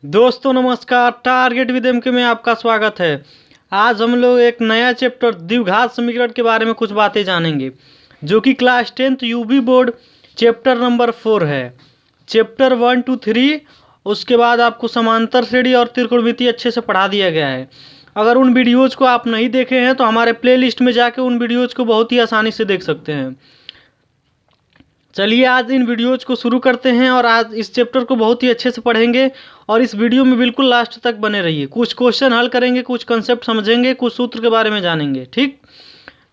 दोस्तों नमस्कार, target with M के में आपका स्वागत है। आज हम लोग एक नया चैप्टर द्विघात समीकरण के बारे में कुछ बातें जानेंगे, जो कि class 10th UP board chapter number 4 है। चैप्टर 1 2 3 उसके बाद आपको समांतर श्रेणी और त्रिकोणमिति अच्छे से पढ़ा दिया गया है। अगर उन वीडियोज़ को आप नहीं देखे हैं तो हमारे प्लेलिस्ट में जाके उन वीडियोज़ को बहुत ही आसानी से देख सकते हैं। चलिए आज इन वीडियोज़ को शुरू करते हैं और आज इस चैप्टर को बहुत ही अच्छे से पढ़ेंगे और इस वीडियो में बिल्कुल लास्ट तक बने रहिए। कुछ क्वेश्चन हल करेंगे, कुछ कंसेप्ट समझेंगे, कुछ सूत्र के बारे में जानेंगे। ठीक,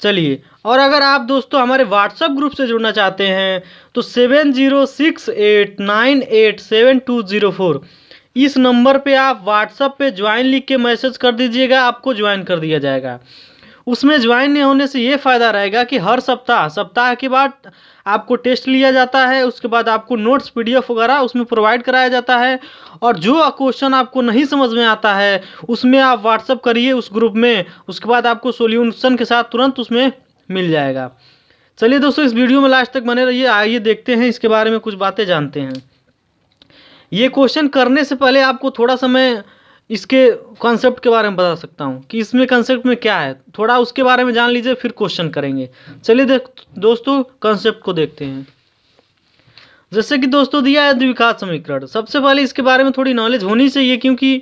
चलिए। और अगर आप दोस्तों हमारे व्हाट्सएप ग्रुप से जुड़ना चाहते हैं तो 7068987204 इस नंबर पे आप व्हाट्सएप पे ज्वाइन लिख के मैसेज कर दीजिएगा, आपको ज्वाइन कर दिया जाएगा। उसमें ज्वाइन नहीं होने से ये फ़ायदा रहेगा कि हर सप्ताह के बाद आपको टेस्ट लिया जाता है, उसके बाद आपको नोट्स पीडीएफ वगैरह उसमें प्रोवाइड कराया जाता है। और जो क्वेश्चन आपको नहीं समझ में आता है उसमें आप व्हाट्सअप करिए उस ग्रुप में, उसके बाद आपको सॉल्यूशन के साथ तुरंत उसमें मिल जाएगा। चलिए दोस्तों, इस वीडियो में लास्ट तक बने रहिए। आइए देखते हैं इसके बारे में कुछ बातें जानते हैं। ये क्वेश्चन करने से पहले आपको थोड़ा सा मैं इसके कॉन्सेप्ट के बारे में बता सकता हूँ कि इसमें कॉन्सेप्ट में क्या है, थोड़ा उसके बारे में जान लीजिए फिर क्वेश्चन करेंगे। चलिए दोस्तों कॉन्सेप्ट को देखते हैं। जैसे कि दोस्तों दिया है द्विघात समीकरण। सबसे पहले इसके बारे में थोड़ी नॉलेज होनी चाहिए क्योंकि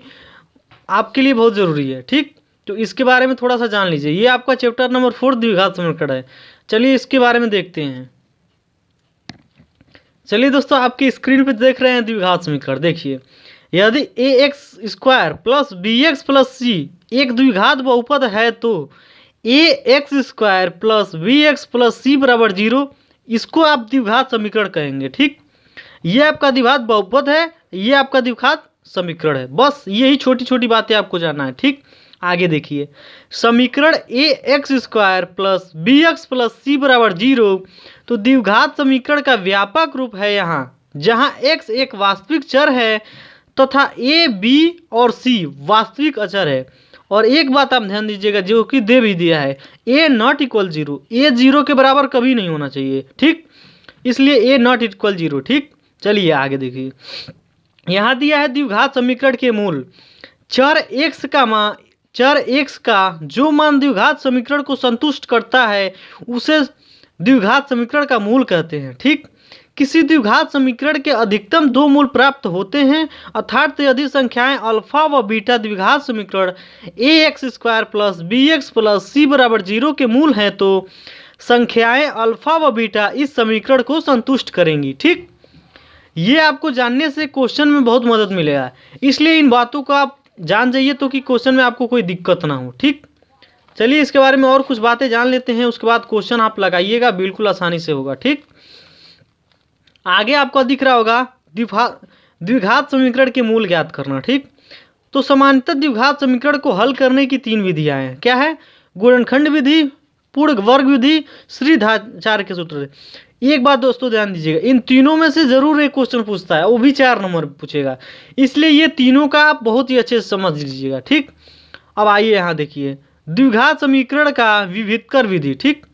आपके लिए बहुत ज़रूरी है। ठीक, तो इसके बारे में थोड़ा सा जान लीजिए। ये आपका चैप्टर नंबर 4 द्विघात समीकरण है। चलिए इसके बारे में देखते हैं। चलिए दोस्तों, आपकी स्क्रीन पे देख रहे हैं द्विघात समीकरण। देखिए, यदि a x square plus b x plus c एक द्विघात बहुपद है तो a x square plus b x plus c बराबर 0, इसको आप द्विघात समीकरण कहेंगे। ठीक, ये आपका द्विघात बहुपद है, ये आपका द्विघात समीकरण है। बस यही छोटी छोटी बातें आपको जानना है। ठीक, आगे देखिए। समीकरण a x square plus b x plus c बराबर 0 तो द्विघात समीकरण का व्यापक रूप है यहाँ, जहाँ एक्स एक वास्तविक चर है तथा ए बी और सी वास्तविक अचर है। और एक बात आप ध्यान दीजिएगा जो कि दे भी दिया है, ए नॉट इक्वल 0, ए 0 के बराबर कभी नहीं होना चाहिए। ठीक, इसलिए ए नॉट इक्वल 0। ठीक, चलिए आगे देखिए। यहाँ दिया है द्विघात समीकरण के मूल। चर एक्स का जो मान द्विघात समीकरण को संतुष्ट करता है उसे द्विघात समीकरण का मूल कहते हैं। ठीक, किसी द्विघात समीकरण के अधिकतम दो मूल प्राप्त होते हैं, अर्थात यदि संख्याएं अल्फा व बीटा द्विघात समीकरण a x square plus b x plus c बराबर 0 के मूल हैं तो संख्याएं अल्फा व बीटा इस समीकरण को संतुष्ट करेंगी। ठीक, ये आपको जानने से क्वेश्चन में बहुत मदद मिलेगा, इसलिए इन बातों को आप जान जाइए तो कि क्वेश्चन में आपको कोई दिक्कत ना हो। ठीक, चलिए इसके बारे में और कुछ बातें जान लेते हैं, उसके बाद क्वेश्चन आप लगाइएगा, बिल्कुल आसानी से होगा। ठीक, आगे आपको दिख रहा होगा द्विघात समीकरण के मूल ज्ञात करना। ठीक, तो समांतर द्विघात समीकरण को हल करने की 3 विधियां हैं। क्या है? गुणनखंड विधि, पूर्ण वर्ग विधि, श्रीधाचार्य के सूत्र से। एक बात दोस्तों ध्यान दीजिएगा, इन तीनों में से जरूर एक क्वेश्चन पूछता है, वो भी 4 नंबर पूछेगा, इसलिए ये तीनों का आप बहुत ही अच्छे से समझ लीजिएगा। ठीक, अब आइए यहाँ देखिए द्विघात समीकरण का विविधकर विधि। ठीक,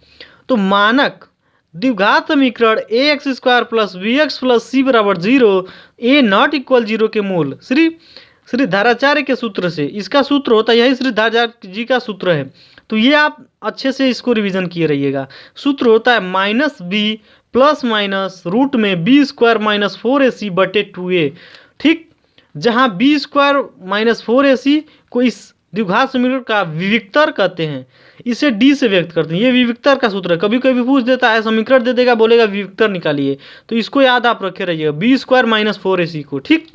तो मानक द्विघात समीकरण a x square plus b x plus c बराबर 0 ए नॉट इक्वल 0 के मूल श्रीधाचार्य के सूत्र से। इसका सूत्र होता है, यही श्रीधाचार्य जी का सूत्र है, तो ये आप अच्छे से इसको रिवीजन किए रहिएगा। सूत्र होता है minus B plus minus root में बी स्क्वायर माइनस 4ac बटे 2a। ठीक, जहाँ बी स्क्वायर माइनस 4ac को इस द्विघात समीकरण का विविक्तर कहते हैं, इसे डी से व्यक्त करते हैं। ये विविक्तर का सूत्र है, कभी कभी पूछ देता है, समीकरण दे देगा, बोलेगा विविक्तर निकालिए, तो इसको याद आप रखे रहिएगा, बी स्क्वायर माइनस 4ac को। ठीक,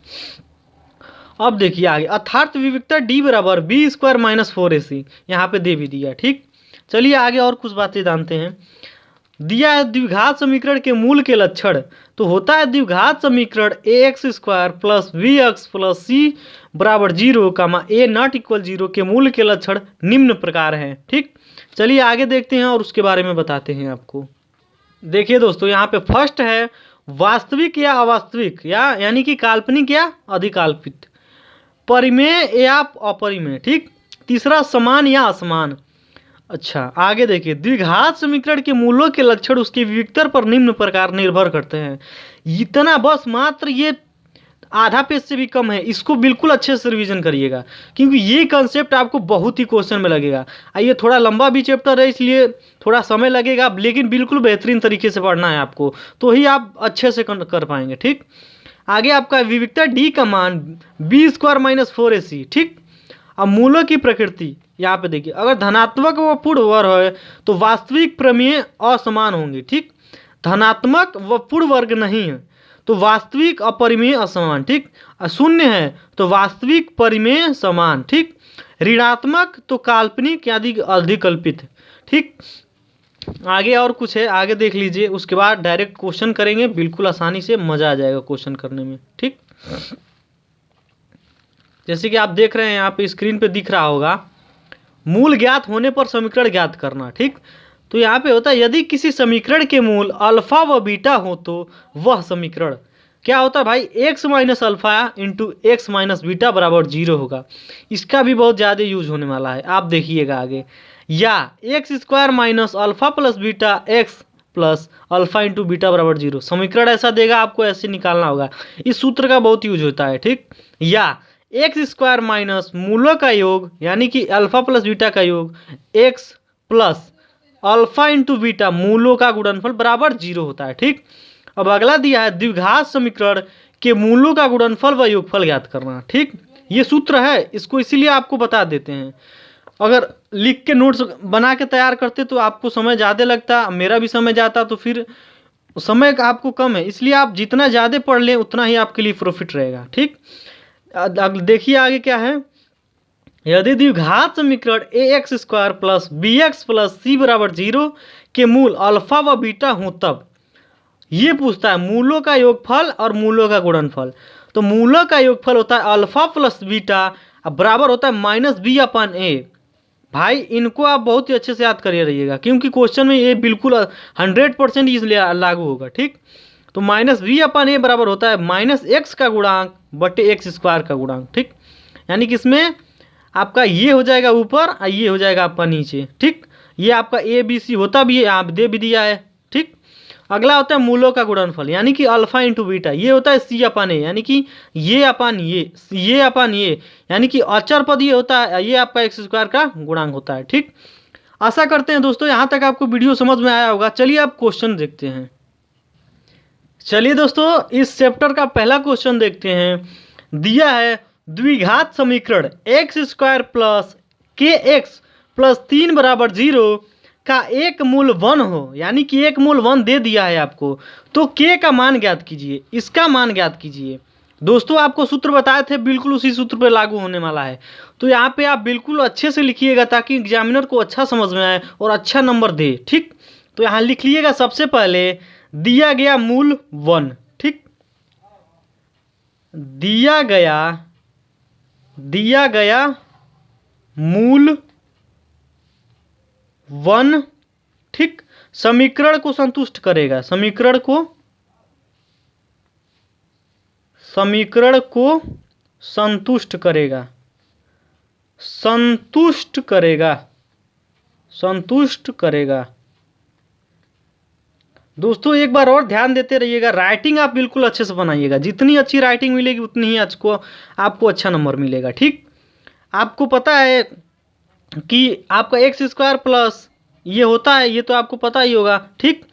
अब देखिए आगे, अर्थात विविक्तर डी बराबर बी स्क्वायर माइनस 4ac यहाँ पे दे भी दिया। ठीक, चलिए आगे और कुछ बातें जानते हैं। दिया है द्विघात समीकरण के मूल के लक्षण, तो होता है द्विघात समीकरण a x square plus b x plus c बराबर 0 कामा ए नॉट इक्वल 0 के मूल के लक्षण निम्न प्रकार हैं। ठीक, चलिए आगे देखते हैं और उसके बारे में बताते हैं आपको। देखिए दोस्तों, यहाँ पे फर्स्ट है वास्तविक या अवास्तविक, यानी कि काल्पनिक या अधिकाल्पित, परिमेय या अपरिमेय। ठीक, तीसरा समान या असमान। अच्छा, आगे देखिए द्विघात समीकरण के मूलों के लक्षण उसके विविक्तर पर निम्न प्रकार निर्भर करते हैं। इतना बस मात्र ये आधा पेज से भी कम है, इसको बिल्कुल अच्छे से रिवीजन करिएगा, क्योंकि ये कंसेप्ट आपको बहुत ही क्वेश्चन में लगेगा। ये थोड़ा लंबा भी चैप्टर है, इसलिए थोड़ा समय लगेगा, लेकिन बिल्कुल बेहतरीन तरीके से पढ़ना है आपको, तो ही आप अच्छे से कर पाएंगे। ठीक, आगे आपका विविक्ता डी का मान b² - 4ac। ठीक, अब मूलों की प्रकृति यहाँ पे देखिए, अगर धनात्मक व पूर्ण वर्ग है तो वास्तविक प्रमेय असमान होंगे। ठीक, धनात्मक व पूर्ण वर्ग नहीं है तो वास्तविक अपरिमेय असमान। ठीक, शून्य है तो वास्तविक परिमेय समान। ठीक, ऋणात्मक तो काल्पनिक यानी अधिकल्पित। ठीक, आगे और कुछ है, आगे देख लीजिए, उसके बाद डायरेक्ट क्वेश्चन करेंगे, बिल्कुल आसानी से, मजा आ जाएगा क्वेश्चन करने में। ठीक, जैसे कि आप देख रहे हैं यहाँ पे स्क्रीन पे दिख रहा होगा, मूल ज्ञात होने पर समीकरण ज्ञात करना। ठीक, तो यहाँ पे होता है यदि किसी समीकरण के मूल अल्फा व बीटा हो तो वह समीकरण क्या होता है भाई, x - alpha into x - beta बराबर 0 होगा। इसका भी बहुत ज़्यादा यूज होने वाला है, आप देखिएगा आगे। या x² - alpha plus beta x plus alpha into beta बराबर 0, समीकरण ऐसा देगा, आपको ऐसे निकालना होगा। इस सूत्र का बहुत यूज होता है। ठीक, या x² - मूलों का योग यानी कि अल्फा प्लस बीटा का योग x plus alpha into beta मूलों का गुणनफल बराबर 0 होता है। ठीक, अब अगला दिया है द्विघात समीकरण के मूलों का गुणनफल व योगफल ज्ञात करना। ठीक, ये सूत्र है, इसको इसीलिए आपको बता देते हैं। अगर लिख के नोट्स बना के तैयार करते तो आपको समय ज़्यादा लगता, मेरा भी समय जाता, तो फिर समय आपको कम है, इसलिए आप जितना ज़्यादा पढ़ लें उतना ही आपके लिए प्रॉफिट रहेगा। ठीक, देखिए आगे क्या है, यदि द्विघात समीकरण ax² plus bx plus c बराबर 0 के मूल अल्फा व बीटा हो तब ये पूछता है मूलों का योगफल और मूलों का गुणनफल। तो मूलों का योगफल होता है अल्फा प्लस बीटा बराबर होता है -b/a। भाई इनको आप बहुत ही अच्छे से याद करिए रहिएगा, क्योंकि क्वेश्चन में ये बिल्कुल 100% इसलिए लागू होगा। ठीक, तो -b/a बराबर होता है -x का गुणांक बटे x² का गुणांक। ठीक, यानी कि इसमें आपका ये हो जाएगा ऊपर और ये हो जाएगा आपका नीचे। ठीक, ये आपका ABC होता भी है, आप दे भी दिया है। ठीक, अगला होता है मूलों का गुणनफल यानी कि अल्फा इंटू बीटा, ये होता है c/a यानी कि ये अपन ये यानी कि अचर पद ये होता है, ये आपका x² का गुणांक होता है। ठीक, आशा करते हैं दोस्तों यहाँ तक आपको वीडियो समझ में आया होगा। चलिए अब क्वेश्चन देखते हैं। चलिए दोस्तों, इस चैप्टर का पहला क्वेश्चन देखते हैं। दिया है द्विघात समीकरण x² प्लस kx प्लस 3 बराबर 0 का एक मूल 1 हो, यानी कि एक मूल 1 दे दिया है आपको, तो k का मान ज्ञात कीजिए, इसका मान ज्ञात कीजिए। दोस्तों आपको सूत्र बताए थे, बिल्कुल उसी सूत्र पर लागू होने वाला है, तो यहाँ पे आप बिल्कुल अच्छे से लिखिएगा ताकि एग्जामिनर को अच्छा समझ में आए और अच्छा नंबर दे। ठीक, तो यहाँ लिख लीजिएगा, सबसे पहले दिया गया मूल 1। ठीक, दिया गया मूल 1। ठीक, समीकरण को संतुष्ट करेगा, समीकरण को संतुष्ट करेगा। दोस्तों एक बार और ध्यान देते रहिएगा, राइटिंग आप बिल्कुल अच्छे से बनाइएगा, जितनी अच्छी राइटिंग मिलेगी उतनी ही आपको अच्छा नंबर मिलेगा। ठीक, आपको पता है कि आपका x² प्लस ये होता है, ये तो आपको पता ही होगा। ठीक,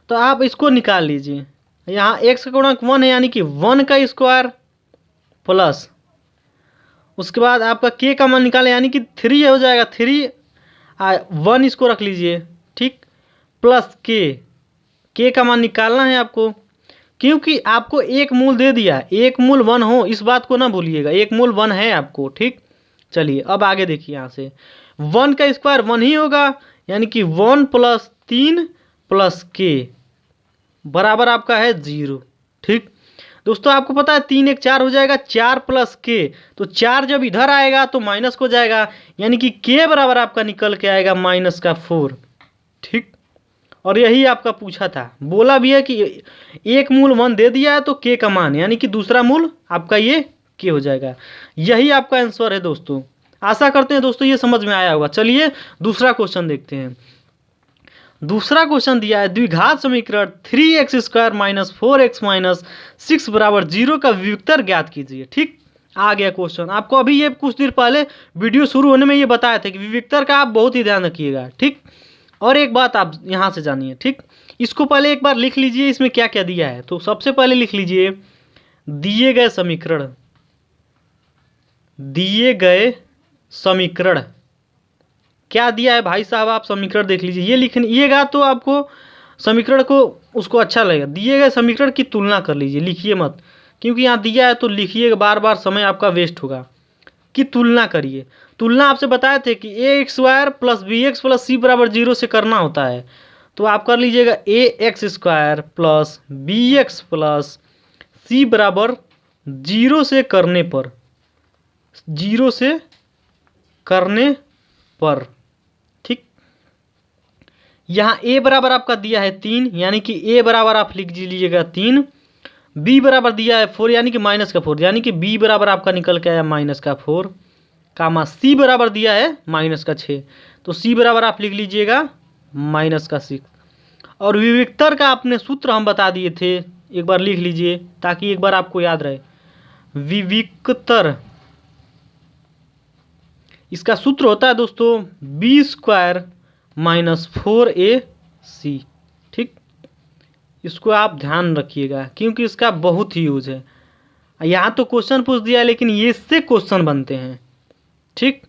तो आप इसको निकाल लीजिए, यहाँ x का गुणांक 1 है यानी कि 1 का स्क्वायर प्लस उसके बाद आपका k का मान निकालें यानी कि 3 हो जाएगा, 3 1 इसको रख लीजिए। ठीक, प्लस k का मान निकालना है आपको, क्योंकि आपको एक मूल दे दिया, एक मूल 1 हो, इस बात को ना भूलिएगा, एक मूल 1 है आपको। ठीक, चलिए अब आगे देखिए, यहाँ से 1 का स्क्वायर 1 ही होगा यानी कि 1 प्लस 3 प्लस k बराबर आपका है 0। ठीक, दोस्तों आपको पता है 3 1 4 हो जाएगा, 4 प्लस k, तो 4 जब इधर आएगा तो माइनस को जाएगा यानी कि k बराबर आपका निकल के आएगा -4। ठीक, और यही आपका पूछा था, बोला भी है कि एक मूल 1 दे दिया है तो k का मान यानी कि दूसरा मूल आपका ये k हो जाएगा। यही आपका आंसर है दोस्तों। आशा करते हैं दोस्तों ये समझ में आया होगा। चलिए दूसरा क्वेश्चन देखते हैं। दूसरा क्वेश्चन दिया है द्विघात समीकरण 3x² माइनस 4x माइनस 6 बराबर 0 का विविक्तर ज्ञात कीजिए। ठीक, आ गया क्वेश्चन। आपको अभी ये कुछ देर पहले वीडियो शुरू होने में ये बताया था कि विविक्तर का आप बहुत ही ध्यान रखिएगा। ठीक, और एक बात आप यहाँ से जानिए। ठीक, इसको पहले एक बार लिख लीजिए इसमें क्या क्या दिया है। तो सबसे पहले लिख लीजिए दिए गए समीकरण क्या दिया है भाई साहब। आप समीकरण देख लीजिए, ये लिखिएगा तो आपको समीकरण को उसको अच्छा लगेगा। दिए गए समीकरण की तुलना कर लीजिए, लिखिए मत, क्योंकि यहाँ दिया है तो लिखिएगा, बार बार समय आपका वेस्ट होगा। कि तुलना करिए। तुलना आपसे बताए थे कि ax² plus bx plus c बराबर 0 से करना होता है। तो आप कर लीजिएगा ax² plus bx plus c बराबर 0 से करने पर ठीक, यहाँ a बराबर आपका दिया है 3, यानी कि a बराबर आप लिख लीजिएगा 3, b बराबर दिया है 4 यानी कि माइनस का 4, यानी कि b बराबर आपका निकल के आया माइनस का 4, कामा c बराबर दिया है माइनस का 6, तो c बराबर आप लिख लीजिएगा माइनस का 6। और विविक्तर का आपने सूत्र हम बता दिए थे, एक बार लिख लीजिए ताकि एक बार आपको याद रहे। विविक्तर इसका सूत्र होता है दोस्तों b² माइनस 4ac। ठीक, इसको आप ध्यान रखिएगा क्योंकि इसका बहुत ही यूज है। यहाँ तो क्वेश्चन पूछ दिया लेकिन ये इससे क्वेश्चन बनते हैं। ठीक,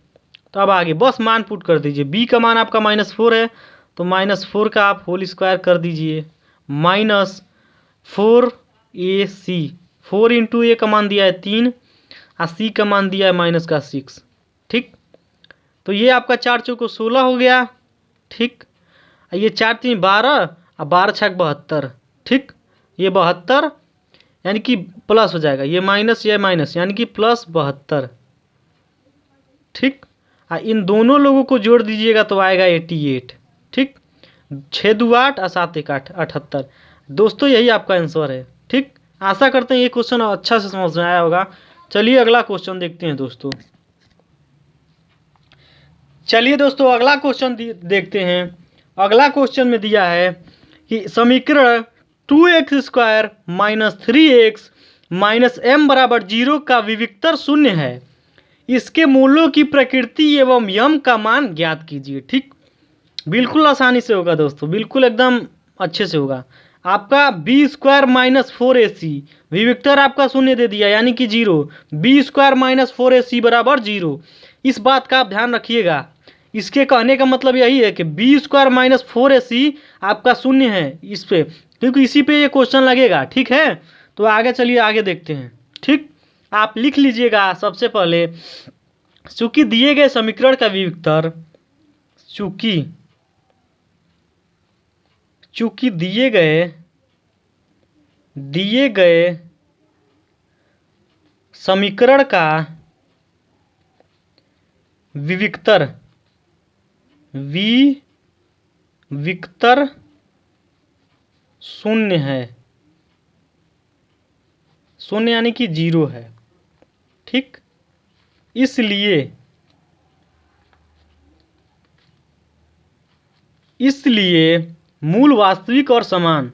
तो अब आगे बस मान पुट कर दीजिए। b का मान आपका -4 है तो -4 का आप होल स्क्वायर कर दीजिए माइनस 4ac। 4 इंटू ए का मान दिया है 3 और c का मान दिया है माइनस का 6। ठीक, तो ये आपका 4 चौको 16 हो गया। ठीक, ये 4 3 12 और 12 6 72। ठीक, ये 72 यानी कि प्लस हो जाएगा, ये माइनस ये माइनस यानी कि प्लस 72। ठीक, इन दोनों लोगों को जोड़ दीजिएगा तो आएगा 88। ठीक, 6 2 8 और 7 1 8 78। दोस्तों यही आपका आंसर है। ठीक, आशा करते हैं ये क्वेश्चन अच्छा से समझ में आया होगा। चलिए अगला क्वेश्चन देखते हैं दोस्तों। चलिए दोस्तों अगला क्वेश्चन देखते हैं। अगला क्वेश्चन में दिया है कि समीकरण 2x² minus 3x minus m बराबर 0 का विविक्तर शून्य है। इसके मूलों की प्रकृति एवं यम का मान ज्ञात कीजिए। ठीक, बिल्कुल आसानी से होगा दोस्तों, बिल्कुल एकदम अच्छे से होगा। आपका b² माइनस 4ac विविक्तर आपका शून्य दे दिया यानी कि 0। b² माइनस 4ac बराबर 0। इस बात का आप ध्यान रखिएगा। इसके कहने का मतलब यही है कि b² माइनस 4ac आपका शून्य है इस पे, क्योंकि इसी पे ये क्वेश्चन लगेगा। ठीक है, तो आगे चलिए आगे देखते हैं। ठीक, आप लिख लीजिएगा सबसे पहले चूंकि दिए गए समीकरण का विविक्तर चूंकि दिए गए समीकरण का विविक्तर शून्य है, शून्य यानी कि 0 है। ठीक, इसलिए मूल वास्तविक और समान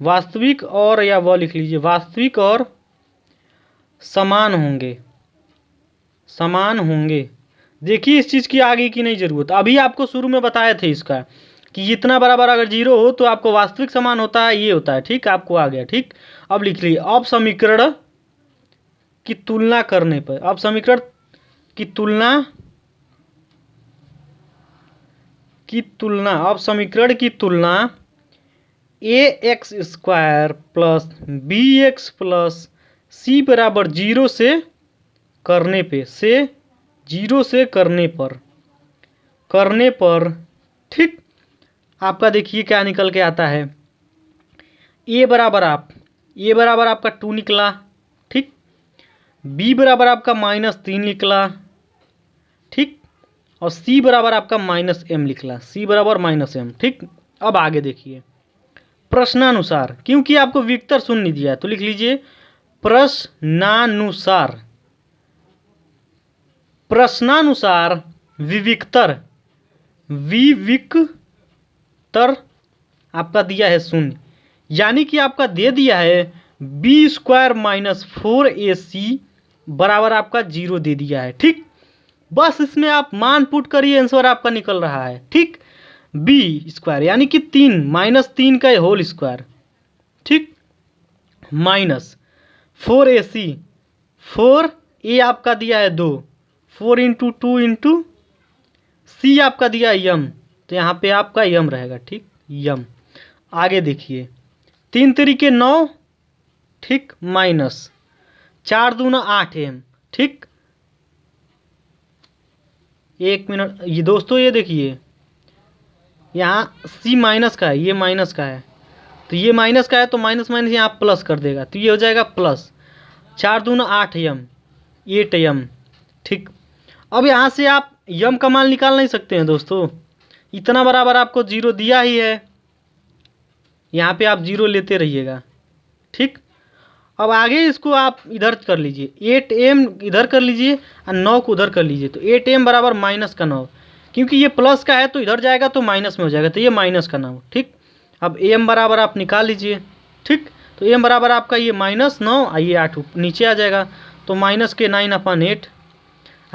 वास्तविक और या वह लिख लीजिए वास्तविक और समान होंगे। देखिए इस चीज़ की आगे की नहीं ज़रूरत, अभी आपको शुरू में बताए थे इसका कि इतना बराबर अगर 0 हो तो आपको वास्तविक समान होता है, ये होता है। ठीक, आपको आ गया। ठीक, अब लिख लीजिए अब समीकरण की तुलना करने पर, अब समीकरण की तुलना अब समीकरण की तुलना ax² plus bx plus c बराबर 0 से करने पर ठीक, आपका देखिए क्या निकल के आता है। a बराबर आपका 2 निकला। ठीक, b बराबर आपका -3 निकला। ठीक, और c बराबर आपका -m निकला, c बराबर -m। ठीक, अब आगे देखिए प्रश्नानुसार, क्योंकि आपको विविक्तर शून्य दिया है तो लिख लीजिए प्रश्नानुसार विविक्तर आपका दिया है 0, यानी कि आपका दे दिया है b² माइनस 4ac बराबर आपका 0 दे दिया है। ठीक, बस इसमें आप मान पुट करिए, आंसर आपका निकल रहा है। ठीक, b² यानी कि 3 माइनस 3 का होल स्क्वायर, ठीक, माइनस 4ac, 4a आपका दिया है 2, 4 इंटू 2 इंटू c आपका दिया है यम, तो यहाँ पे आपका यम रहेगा। ठीक, यम। आगे देखिए 3 तरीके 9, ठीक, माइनस 4 दूना 8m। ठीक, 1 मिनट, ये दोस्तों ये देखिए यहाँ c माइनस का है, ये माइनस का है, तो ये माइनस का है तो माइनस माइनस यहाँ प्लस कर देगा, तो ये हो जाएगा प्लस 4 दूना 8m, 8m। ठीक, अब यहाँ से आप यम का मान निकाल नहीं सकते हैं दोस्तों, इतना बराबर आपको 0 दिया ही है, यहाँ पे आप 0 लेते रहिएगा। ठीक, अब आगे इसको आप इधर कर लीजिए, 8m इधर कर लीजिए और 9 को उधर कर लीजिए, तो 8m बराबर माइनस का 9, क्योंकि ये प्लस का है तो इधर जाएगा तो माइनस में हो जाएगा, तो ये माइनस का 9। ठीक, अब m बराबर आप निकाल लीजिए। ठीक, तो m बराबर आपका ये -9 और ये 8 नीचे आ जाएगा, तो माइनस के 9/8।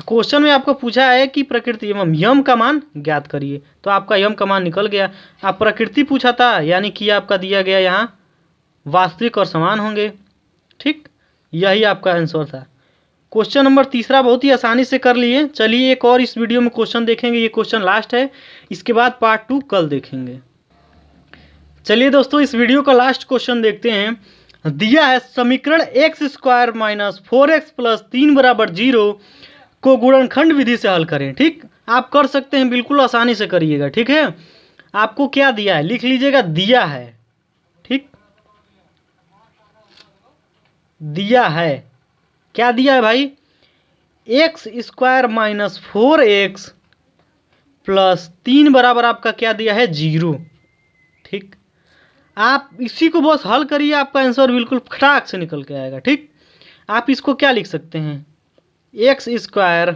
क्वेश्चन में आपको पूछा है कि प्रकृति एवं यम का मान ज्ञात करिए, तो आपका यम का मान निकल गया। आप प्रकृति पूछा था, यानी कि आपका दिया गया यहाँ वास्तविक और समान होंगे। ठीक, यही आपका आंसर था। क्वेश्चन नंबर 3 बहुत ही आसानी से कर लिए। चलिए एक और इस वीडियो में क्वेश्चन देखेंगे, ये क्वेश्चन लास्ट है, इसके बाद पार्ट 2 कल देखेंगे। चलिए दोस्तों इस वीडियो का लास्ट क्वेश्चन देखते हैं। दिया है समीकरण x² माइनस 4x प्लस 3 बराबर 0 को गुणनखंड विधि से हल करें। ठीक, आप कर सकते हैं, बिल्कुल आसानी से करिएगा। ठीक है, आपको क्या दिया है लिख लीजिएगा, दिया है। ठीक, दिया है, क्या दिया है भाई, x² माइनस 4x प्लस 3 बराबर आपका क्या दिया है 0। ठीक, आप इसी को बस हल करिए, आपका आंसर बिल्कुल खटाक से निकल के आएगा। ठीक, आप इसको क्या लिख सकते हैं, x²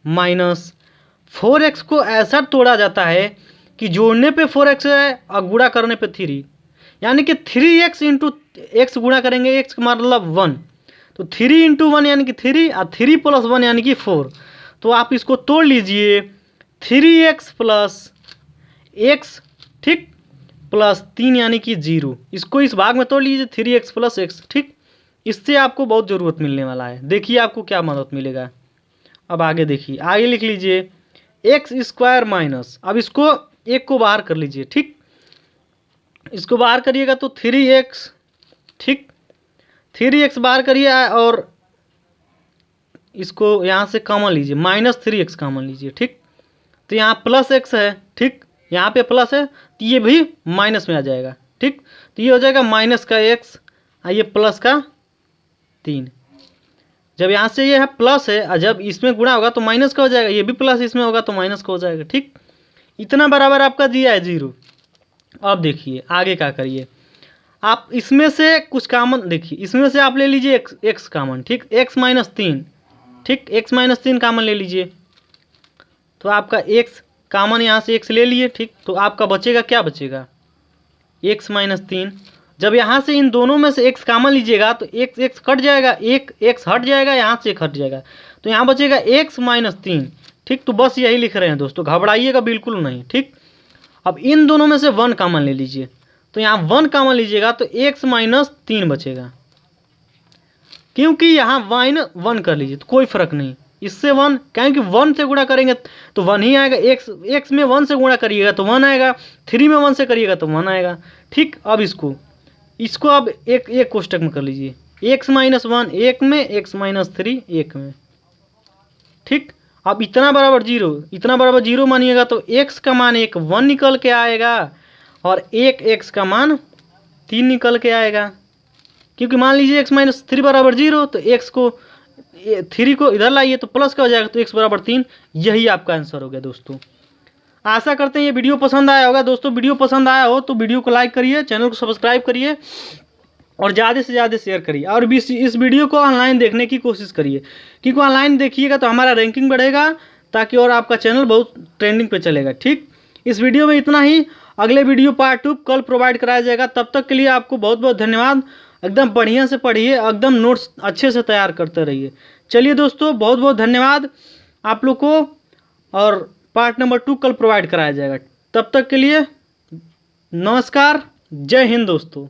माइनस 4x को ऐसा तोड़ा जाता है कि जोड़ने पे 4x है और गुणा करने पे 3, यानी कि 3x इंटू x गुणा करेंगे, x का मतलब 1, तो 3 इंटू 1 यानी कि 3 और 3 प्लस 1 यानी कि 4। तो आप इसको तोड़ लीजिए, 3x प्लस x, ठीक, प्लस 3 यानी कि 0। इसको इस भाग में तोड़ लीजिए, 3x प्लस x। ठीक, इससे आपको बहुत ज़रूरत मिलने वाला है, देखिए आपको क्या मदद मिलेगा। अब आगे देखिए, आगे लिख लीजिए x² माइनस, अब इसको एक को बाहर कर लीजिए। ठीक, इसको बाहर करिएगा तो 3x, ठीक, 3x बाहर करिए और इसको यहाँ से कॉमन लीजिए, -3x कॉमन लीजिए। ठीक, तो यहाँ प्लस x है, ठीक, यहाँ पे प्लस है तो ये भी माइनस में आ जाएगा। ठीक, तो ये हो जाएगा माइनस का x और ये प्लस का 3। जब यहाँ से ये है प्लस है और जब इसमें गुणा होगा तो माइनस का हो जाएगा, ये भी प्लस इसमें होगा तो माइनस का हो जाएगा। ठीक, इतना बराबर आपका दिया है 0। अब देखिए आगे क्या करिए, आप इसमें से कुछ कॉमन देखिए, इसमें से आप ले लीजिए x कॉमन। ठीक, x माइनस 3, ठीक, x माइनस 3 कॉमन ले लीजिए, तो आपका x कॉमन यहाँ से x ले लिए। ठीक, तो आपका बचेगा, क्या बचेगा, x माइनस 3। जब यहाँ से इन दोनों में से x कॉमन लीजिएगा तो x कट जाएगा, एक x हट जाएगा, यहाँ से एक हट जाएगा, तो यहाँ बचेगा x माइनस 3। ठीक, तो बस यही लिख रहे हैं दोस्तों, घबराइएगा बिल्कुल नहीं। ठीक, अब इन दोनों में से 1 कॉमन ले लीजिए, तो यहाँ 1 कॉमन लीजिएगा तो x माइनस 3 बचेगा, क्योंकि यहाँ 1 कर लीजिए तो कोई फर्क नहीं, इससे 1, क्योंकि 1 से गुणा करेंगे तो 1 ही आएगा, x में 1 से गुणा करिएगा तो 1 आएगा, 3 में 1 से करिएगा तो 1 आएगा। ठीक, अब इसको अब एक कोष्टक में कर लीजिए, x माइनस 1 1 में, x माइनस 3 1 में। ठीक, अब इतना बराबर 0, इतना बराबर 0 मानिएगा तो x का मान 1 निकल के आएगा और x का मान 3 निकल के आएगा, क्योंकि मान लीजिए x माइनस 3 बराबर 0, तो x को 3 को इधर लाइए तो प्लस का हो जाएगा, तो x बराबर 3। यही आपका आंसर हो गया दोस्तों। आशा करते हैं ये वीडियो पसंद आया होगा दोस्तों। वीडियो पसंद आया हो तो वीडियो को लाइक करिए, चैनल को सब्सक्राइब करिए और ज़्यादा से ज़्यादा शेयर करिए और भी इस वीडियो को ऑनलाइन देखने की कोशिश करिए, क्योंकि ऑनलाइन देखिएगा तो हमारा रैंकिंग बढ़ेगा, ताकि और आपका चैनल बहुत ट्रेंडिंग पे चलेगा। ठीक, इस वीडियो में इतना ही। अगले वीडियो पार्ट 2 कल प्रोवाइड कराया जाएगा। तब तक के लिए आपको बहुत बहुत धन्यवाद। एकदम बढ़िया से पढ़िए, एकदम नोट्स अच्छे से तैयार करते रहिए। चलिए दोस्तों, बहुत बहुत धन्यवाद आप लोग को, और पार्ट नंबर 2 कल प्रोवाइड कराया जाएगा। तब तक के लिए नमस्कार, जय हिंद दोस्तों।